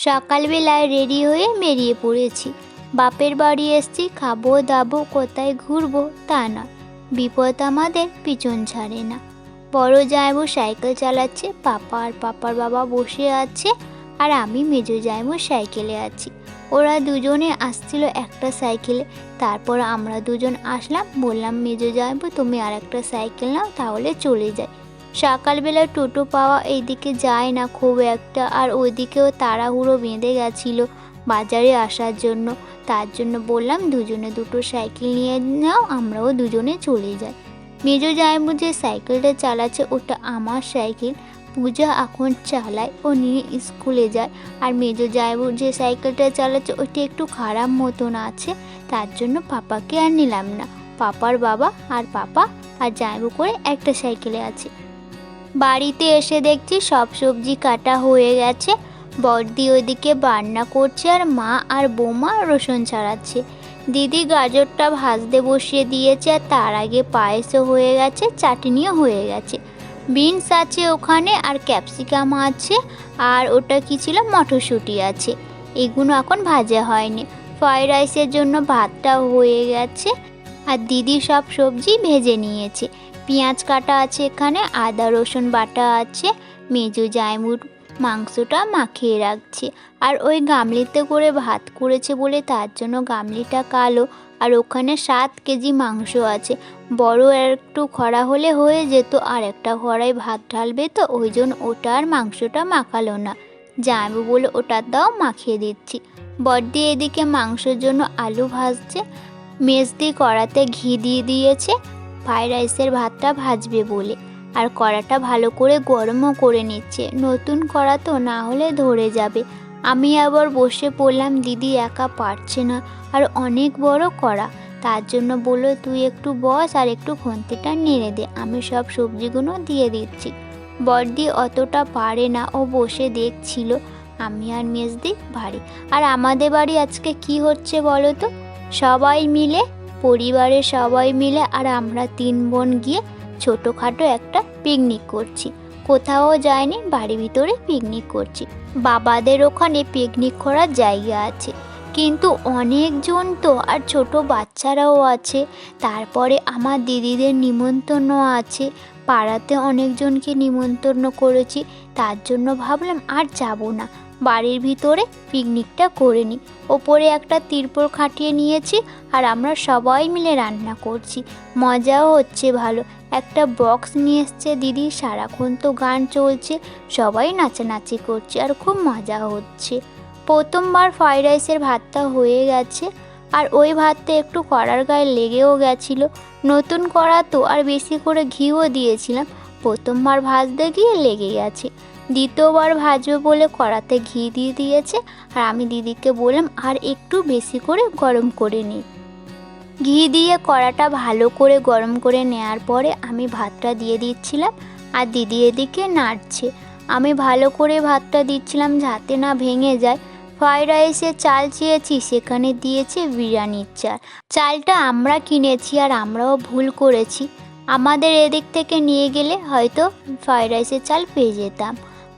সকালবেলায় রেডি হয়ে বেরিয়ে পড়েছি। বাপের বাড়ি এসছি, খাবো দাবো, কোথায় ঘুরবো তা না, বিপদ আমাদের পিছন ছাড়ে না। বড় জামাইবু সাইকেল চালাচ্ছে, পাপা আর পাপার বাবা বসে আছে, আর আমি মেজো জামাইবু সাইকেলে আছি। ওরা দুজনে আসছিল একটা সাইকেলে, তারপর আমরা দুজন আসলাম। বললাম, মেজো জামাইবু তুমি আর একটা সাইকেল নাও, তাহলে চলে যাই। সকালবেলা টোটো পাওয়া এইদিকে যায় না খুব একটা, আর ওইদিকেও তাড়াহুড়ো বেঁধে গেছিলো বাজারে আসার জন্য। তার জন্য বললাম দুজনে দুটো সাইকেল নিয়ে নাও, আমরাও দুজনে চলে যাই। মেজো জামাইবু যে সাইকেলটা চালাচ্ছে ওটা আমার সাইকেল, পূজা এখন চালায়, ও নিয়ে স্কুলে যায়। আর মেজো জামাইবু যে সাইকেলটা চালাচ্ছে ওটা একটু খারাপ মতন আছে, তার জন্য পাপাকে আর নিলাম না। পাপার বাবা আর পাপা আর জামাইবু করে একটা সাইকেলে আছে। বাড়িতে এসে দেখছি সব সবজি কাটা হয়ে গেছে। বড়দি ওইদিকে রান্না করছে, আর মা আর বৌমা রসুন ছাড়াচ্ছে। দিদি গাজরটা ভাজতে বসিয়ে দিয়েছে, আর তার আগে পায়েসও হয়ে গেছে, চাটনিও হয়ে গেছে। বিনস আছে ওখানে, আর ক্যাপসিকাম আছে, আর ওটা কি ছিল, মটরশুঁটি আছে। এগুলো এখন ভাজা হয়নি। ফ্রাইড রাইসের জন্য ভাতটা হয়ে গেছে, আর দিদি সব সবজি ভেজে নিয়েছে। পেঁয়াজ কাটা আছে এখানে, আদা রসুন বাটা আছে। মেজো জামাইবুর মাংসটা মাখিয়ে রাখছে, আর ওই গামলিতে করে ভাত করেছে বলে তার জন্য গামলিটা কালো। আর ওখানে 7 কেজি মাংস আছে। বড় একটু খরা হলে হয়ে যেত, আর একটা খরায় ভাত ঢালবে তো, ওই জন্য ওটা আর মাংসটা মাখালো না। জামাইবু বলে ওটা দাও, মাখিয়ে দিচ্ছি। বড়দি এদিকে মাংসের জন্য আলু ভাজছে। মেজদি কড়াতে ঘি দিয়ে দিয়েছে ফ্রাইড রাইসের ভাতটা ভাজবে বলে, আর কড়াটা ভালো করে গরমও করে নিচ্ছে। নতুন কড়া তো, না হলে ধরে যাবে। আমি আবার বসে পড়লাম, দিদি একা পারছে না, আর অনেক বড় কড়া। তার জন্য বললো, তুই একটু বস আর একটু খুন্তিটা নেড়ে দে, আমি সব সবজিগুলো দিয়ে দিচ্ছি। বড়দি অতটা পারে না, ও বসে দেখছিল। আমি আর মেজদি ভারী। আর আমাদের বাড়ি আজকে কি হচ্ছে বলো তো? সবাই মিলে, পরিবারের সবাই মিলে, আর আমরা 3 বোন গিয়ে ছোটোখাটো একটা পিকনিক করছি। কোথাও যায়নি, বাড়ির ভিতরে পিকনিক করছি। বাবাদের ওখানে পিকনিক করার জায়গা আছে, কিন্তু অনেকজন তো, আর ছোট বাচ্চারাও আছে। তারপরে আমার দিদিদের নিমন্ত্রণ আছে, পাড়াতে অনেকজনকে নিমন্ত্রণ করেছি। তার জন্য ভাবলাম আর যাব না, বাড়ির ভিতরে পিকনিকটা করে নিই। ওপরে একটা তিরপল খাটিয়ে নিয়েছি, আর আমরা সবাই মিলে রান্না করছি। মজাও হচ্ছে ভালো। একটা বক্স নিয়ে এসছে দিদি, সারাক্ষণ তো গান চলছে, সবাই নাচানাচি করছে, আর খুব মজা হচ্ছে। প্রথমবার ফ্রাইড রাইসের ভাতটা হয়ে গেছে, আর ওই ভাতটা একটু কড়ার গায়ে লেগেও গেছিলো। নতুন কড়া তো, আর বেশি করে ঘিও দিয়েছিলাম। প্রথমবার ভাজতে গিয়ে লেগে গেছে। দ্বিতীয়বার ভাজবে বলে কড়াতে ঘি দিয়ে দিয়েছে, আর আমি দিদিকে বললাম আর একটু বেশি করে গরম করে নিই। ঘি দিয়ে কড়াটা ভালো করে গরম করে নেওয়ার পরে আমি ভাতটা দিয়ে দিচ্ছিলাম, আর দিদি এদিকে নাড়ছে। আমি ভালো করে ভাতটা দিচ্ছিলাম যাতে না ভেঙে যায়। ফ্রাইড রাইসের চাল চেয়েছি, সেখানে দিয়েছে বিরিয়ানির চাল। চালটা আমরা কিনেছি, আর আমরাও ভুল করেছি। আমাদের এদিক থেকে নিয়ে গেলে হয়তো ফ্রাইড রাইসের চাল পেয়ে যেতাম।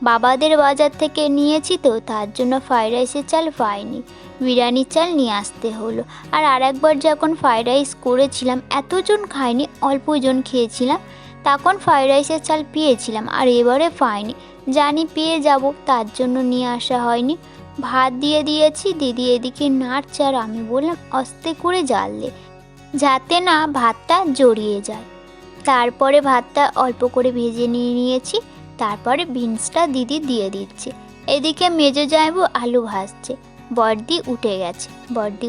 বাবাদের বাজার থেকে নিয়েছি তো, তার জন্য ফ্রাইড রাইসের চাল পাইনি, বিরিয়ানির চাল নিয়ে আসতে হলো। আর আরেকবার যখন ফ্রাইড রাইস করেছিলাম, এতজন খাইনি, অল্পজন খেয়েছিলাম, তখন ফ্রাইড রাইসের চাল পেয়েছিলাম, আর এবারে পাইনি। জানি পেয়ে যাব, তার জন্য নিয়ে আসা হয়নি। ভাত দিয়ে দিয়েছি, দিদি এদিকে নাড়ছে, আর আমি বললাম আস্তে করে জ্বাল দে, যাতে না ভাতটা জড়িয়ে যায়। তারপরে ভাতটা অল্প করে ভেজে নিয়েছি। তারপরে বিনসটা দিদি দিয়ে দিচ্ছে। এদিকে মেজো জামাইবু আলু ভাজছে। বড়দি উঠে গেছে। বড়দি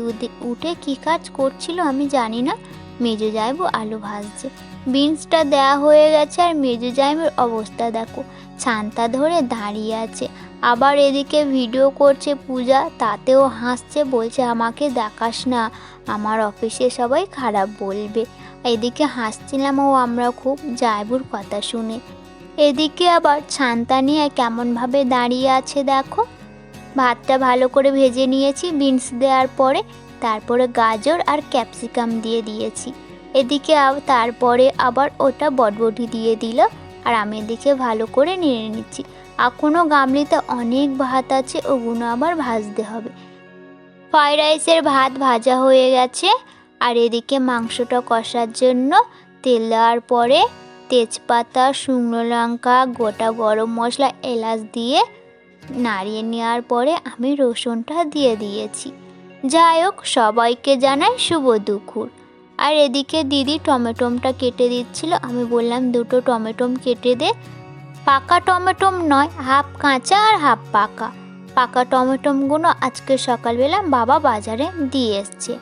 উঠে কী কাজ করছিল আমি জানি না। মেজো জামাইবু আলু ভাজছে। বিনসটা দেওয়া হয়ে গেছে, আর মেজো জামাইবুর অবস্থা দেখো, ছানটা ধরে দাঁড়িয়ে আছে। আবার এদিকে ভিডিও করছে পূজা, তাতেও হাসছে, বলছে আমাকে দেখাস না, আমার অফিসে সবাই খারাপ বলবে। এদিকে হাসছিলাম ও আমরা খুব জামাইবুর কথা শুনে। এদিকে আবার ছানটা নিয়ে কেমনভাবে দাঁড়িয়ে আছে দেখো। ভাতটা ভালো করে ভেজে নিয়েছি বিনস দেওয়ার পরে, তারপরে গাজর আর ক্যাপসিকাম দিয়ে দিয়েছি। এদিকে তারপরে আবার ওটা বটবটি দিয়ে দিল, আর আমি এদিকে ভালো করে নেড়ে নিচ্ছি। এখনও গামলিতে অনেক ভাত আছে, ওগুলো আবার ভাজতে হবে। ফ্রাইড রাইসের ভাত ভাজা হয়ে গেছে। আর এদিকে মাংসটা কষার জন্য তেল দেওয়ার পরে তেজপাতা, শুকনো লঙ্কা, গোটা গরম মশলা, এলাচ দিয়ে নাড়িয়ে নেওয়ার পরে আমি রসুনটা দিয়ে দিয়েছি। যাই হোক, সবাইকে জানাই শুভ দুপুর। আর এদিকে দিদি টমেটোমটা কেটে দিচ্ছিল। আমি বললাম দুটো টমেটোম কেটে দে। পাকা টমেটোম নয়, হাফ কাঁচা আর হাফ পাকা। পাকা টমেটোমগুলো আজকে সকালবেলা বাবা বাজারে দিয়ে এসছে।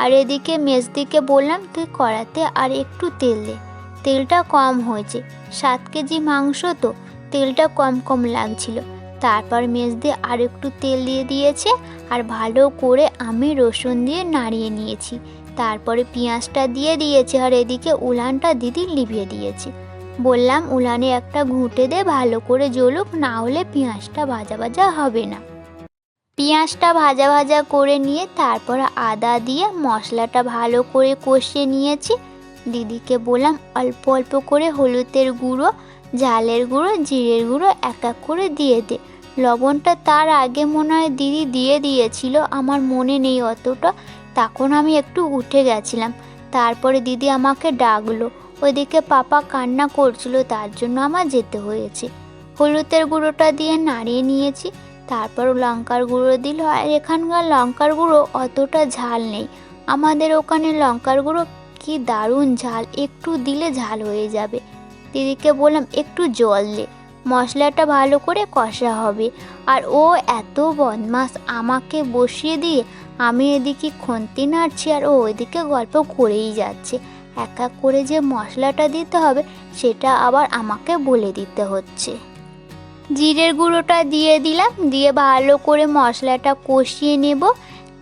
আর এদিকে মেজদিকে বললাম তুই কড়াতে আর একটু তেল দে, তেলটা কম হয়েছে, 7 কেজি মাংস তো তেলটা কম কম লাগছিল। তারপর মেজদি আর একটু তেল দিয়ে দিয়েছে আর ভালো করে আমি রসুন দিয়ে নাড়িয়ে নিয়েছি। তারপরে পেঁয়াজটা দিয়ে দিয়েছে আর এদিকে উলানটা দিদি লিভিয়ে দিয়েছে। বললাম উলানে একটা ঘুঁটে দে, ভালো করে জ্বলুক, না হলে পেঁয়াজটা ভাজা ভাজা হবে না। পেঁয়াজটা ভাজা ভাজা করে নিয়ে তারপর আদা দিয়ে মশলাটা ভালো করে কষিয়ে নিয়েছি। দিদিকে বললাম অল্প অল্প করে হলুদের গুঁড়ো, ঝালের গুঁড়ো, জিরের গুঁড়ো এক এক করে দিয়ে দে। লবণটা তার আগে মনে হয় দিদি দিয়ে দিয়েছিল, আমার মনে নেই অতটা, তখন আমি একটু উঠে গেছিলাম। তারপরে দিদি আমাকে ডাকলো। ওইদিকে পাপা কান্না করছিল, তার জন্য আমার যেতে হয়েছে। হলুদের গুঁড়োটা দিয়ে নাড়িয়ে নিয়েছি। তারপর লঙ্কার গুঁড়ো দিল। আর এখানকার লঙ্কার গুঁড়ো অতটা ঝাল নেই, আমাদের ওখানে লঙ্কার গুঁড়ো কি দারুণ ঝাল, একটু দিলে ঝাল হয়ে যাবে। দিদিকে বললাম একটু জল দে, মশলাটা ভালো করে কষা হবে। আর ও এত বদমাস, আমাকে বসিয়ে দিয়ে আমি এদিকে খুন্তি নাড়ছি আর ও ওইদিকে গল্প করেই যাচ্ছে। এক এক করে যে মশলাটা দিতে হবে সেটা আবার আমাকে বলে দিতে হচ্ছে। জিরের গুঁড়োটা দিয়ে দিলাম, দিয়ে ভালো করে মশলাটা কষিয়ে নেব।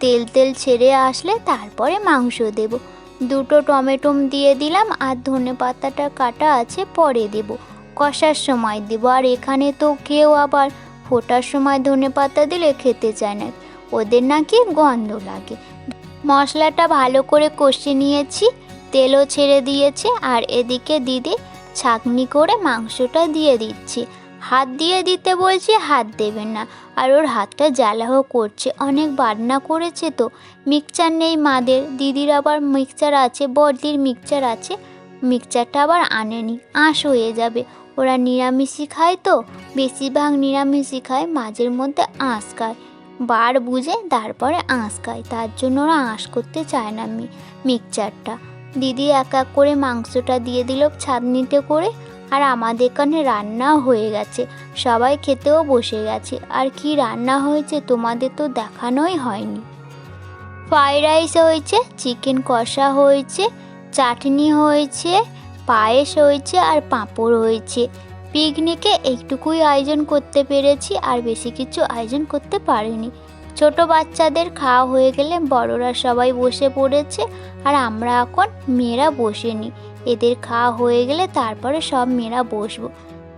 তেল তেল ছেড়ে আসলে তারপরে মাংস দেব। দুটো টমেটো দিয়ে দিলাম আর ধনেপাতাটা কাটা আছে পরে দেব, কষার সময় দেব। আর এখানে তো কেউ আবার ফোটার সময় ধনেপাতা দিলে খেতে চায় না, ওদের নাকি গন্ধ লাগে। মশলাটা ভালো করে কষিয়ে নিয়েছি, তেলও ছেড়ে দিয়েছে। আর এদিকে দিদি ছাঁকনি করে মাংসটা দিয়ে দিচ্ছি। হাত দিয়ে দিতে বলছি, হাত দেবেন না। আর ওর হাতটা জ্বালাও করছে, অনেক বাটনা করেছে তো। মিক্সচার নেই মাদের, দিদির আবার মিক্সচার আছে, বড়দির মিক্সচার আছে, মিক্সচারটা আবার আনেনি, আঁশ হয়ে যাবে। ওরা নিরামিষই খায় তো, বেশিরভাগ নিরামিষই খায়, মাঝের মধ্যে আঁশ খায়, বার বুঝে তারপরে আঁশ খায়, তার জন্য ওরা আঁশ করতে চায় না মিক্সচারটা। দিদি এক এক করে মাংসটা দিয়ে দিল ছাঁকনিতে করে। আর আমাদের এখানে রান্নাও হয়ে গেছে, সবাই খেতেও বসে গেছে। আর কি রান্না হয়েছে তোমাদের তো দেখানোই হয়নি। ফ্রাইড রাইস হয়েছে, চিকেন কষা হয়েছে, চাটনি হয়েছে, পায়েস হয়েছে আর পাঁপড় হয়েছে। পিকনিকে এইটুকুই আয়োজন করতে পেরেছি, আর বেশি কিছু আয়োজন করতে পারিনি। ছোট বাচ্চাদের খাওয়া হয়ে গেলে বড়রা সবাই বসে পড়েছে, আর আমরা এখন মেয়েরা বসেনি। এদের খাওয়া হয়ে গেলে তারপরে সব মেয়েরা বসবো।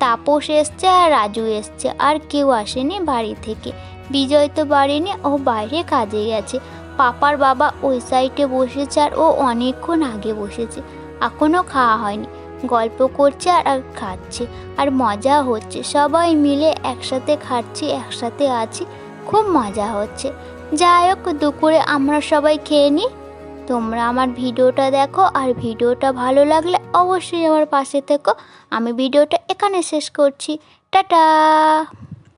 তাপস এসছে আর রাজু এসছে, আর কেউ আসেনি বাড়ি থেকে। বিজয় তো বাড়ি নেই, ও বাইরে কাজে গেছে। পাপার বাবা ওই সাইডে বসেছে আর ও অনেকক্ষণ আগে বসেছে, এখনও খাওয়া হয়নি। গল্প করছে আর খাচ্ছে, আর মজা হচ্ছে, সবাই মিলে একসাথে খাচ্ছি, একসাথে আছি, খুব মজা হচ্ছে। যাই হোক, দুপুরে আমরা সবাই খেয়ে নিই। তোমরা আমার ভিডিওটা দেখো, আর ভিডিওটা ভালো লাগলে অবশ্যই আমার পাশে থেকো। আমি ভিডিওটা এখানে শেষ করছি, টাটা।